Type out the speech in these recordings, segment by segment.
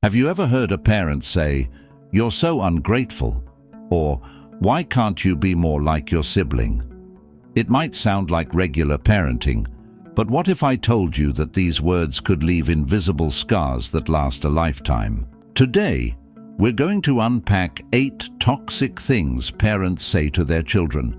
Have you ever heard a parent say, "You're so ungrateful," or "Why can't you be more like your sibling?" It might sound like regular parenting, but what if I told you that these words could leave invisible scars that last a lifetime? Today, we're going to unpack 8 toxic things parents say to their children.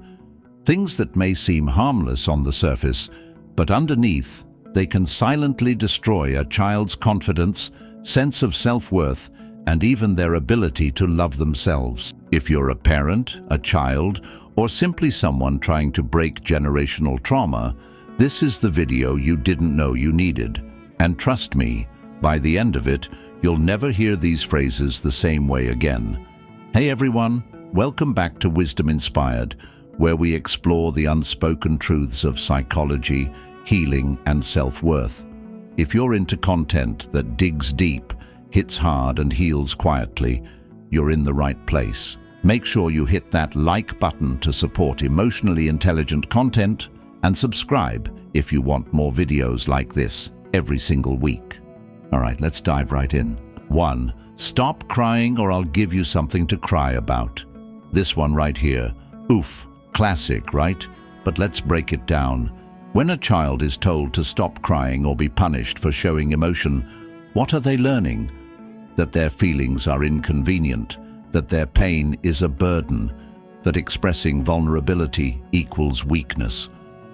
Things that may seem harmless on the surface, but underneath, they can silently destroy a child's confidence, sense of self-worth, and even their ability to love themselves. If you're a parent, a child, or simply someone trying to break generational trauma, this is the video you didn't know you needed. And trust me, by the end of it, you'll never hear these phrases the same way again. Hey everyone, welcome back to Wisdom Inspired, where we explore the unspoken truths of psychology, healing, and self-worth. If you're into content that digs deep, hits hard, and heals quietly, you're in the right place. Make sure you hit that like button to support emotionally intelligent content, and subscribe if you want more videos like this every single week. All right, let's dive right in. 1. Stop crying or I'll give you something to cry about. This one right here. Oof, classic, right? But let's break it down. When a child is told to stop crying or be punished for showing emotion, what are they learning? That their feelings are inconvenient, that their pain is a burden, that expressing vulnerability equals weakness.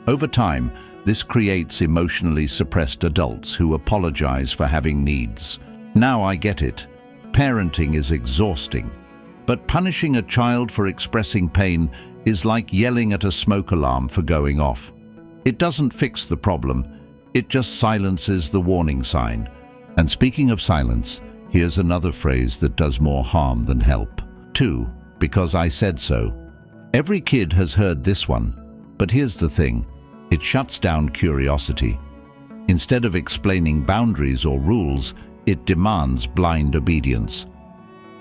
Over time, this creates emotionally suppressed adults who apologize for having needs. Now I get it. Parenting is exhausting. But punishing a child for expressing pain is like yelling at a smoke alarm for going off. It doesn't fix the problem, it just silences the warning sign. And speaking of silence, here's another phrase that does more harm than help. 2. Because I said so. Every kid has heard this one, but here's the thing. It shuts down curiosity. Instead of explaining boundaries or rules, it demands blind obedience.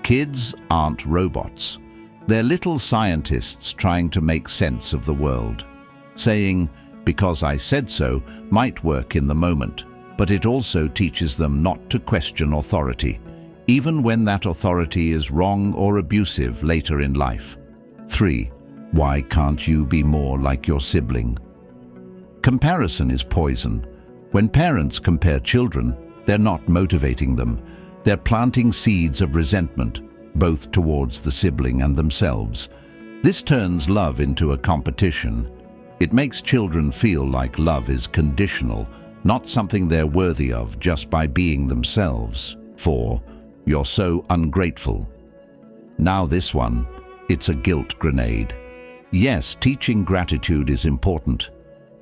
Kids aren't robots. They're little scientists trying to make sense of the world. Saying, "Because I said so," might work in the moment, but it also teaches them not to question authority, even when that authority is wrong or abusive later in life. 3. Why can't you be more like your sibling? Comparison is poison. When parents compare children, they're not motivating them. They're planting seeds of resentment, both towards the sibling and themselves. This turns love into a competition. It makes children feel like love is conditional, not something they're worthy of just by being themselves. 4. You're so ungrateful. Now this one, it's a guilt grenade. Yes, teaching gratitude is important,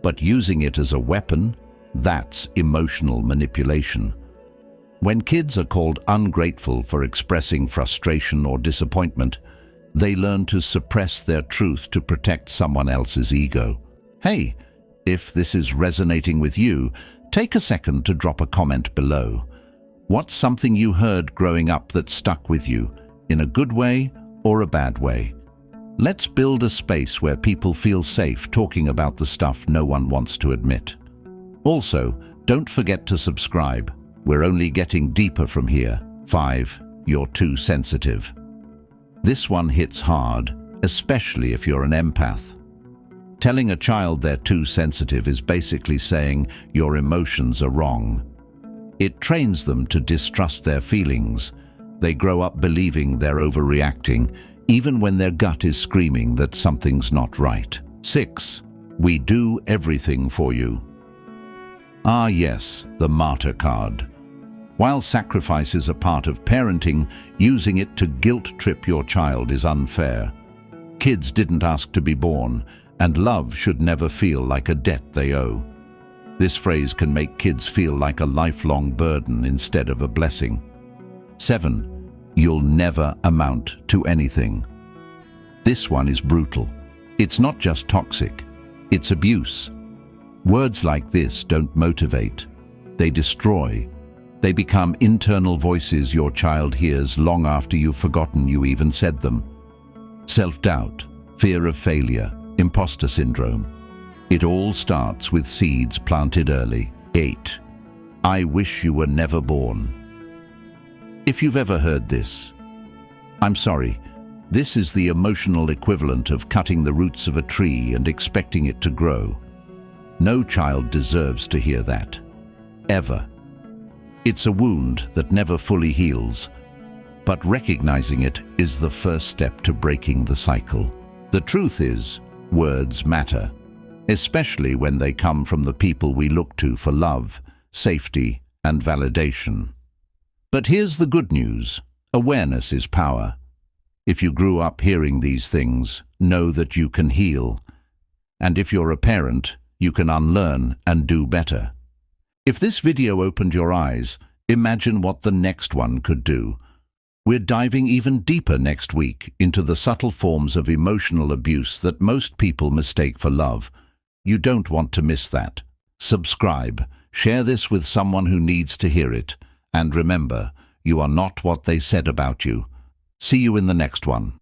but using it as a weapon, that's emotional manipulation. When kids are called ungrateful for expressing frustration or disappointment, they learn to suppress their truth to protect someone else's ego. Hey, if this is resonating with you, take a second to drop a comment below. What's something you heard growing up that stuck with you, in a good way or a bad way? Let's build a space where people feel safe talking about the stuff no one wants to admit. Also, don't forget to subscribe. We're only getting deeper from here. 5. You're too sensitive. This one hits hard, especially if you're an empath. Telling a child they're too sensitive is basically saying your emotions are wrong. It trains them to distrust their feelings. They grow up believing they're overreacting, even when their gut is screaming that something's not right. 6. We do everything for you. Ah yes, the martyr card. While sacrifice is a part of parenting, using it to guilt-trip your child is unfair. Kids didn't ask to be born, and love should never feel like a debt they owe. This phrase can make kids feel like a lifelong burden instead of a blessing. 7. You'll never amount to anything. This one is brutal. It's not just toxic, it's abuse. Words like this don't motivate, they destroy. They become internal voices your child hears long after you've forgotten you even said them. Self-doubt, fear of failure, imposter syndrome. It all starts with seeds planted early. 8. I wish you were never born. If you've ever heard this, I'm sorry, this is the emotional equivalent of cutting the roots of a tree and expecting it to grow. No child deserves to hear that. Ever. It's a wound that never fully heals, but recognizing it is the first step to breaking the cycle. The truth is, words matter, especially when they come from the people we look to for love, safety, and validation. But here's the good news. Awareness is power. If you grew up hearing these things, know that you can heal. And if you're a parent, you can unlearn and do better. If this video opened your eyes, imagine what the next one could do. We're diving even deeper next week into the subtle forms of emotional abuse that most people mistake for love. You don't want to miss that. Subscribe, share this with someone who needs to hear it, and remember, you are not what they said about you. See you in the next one.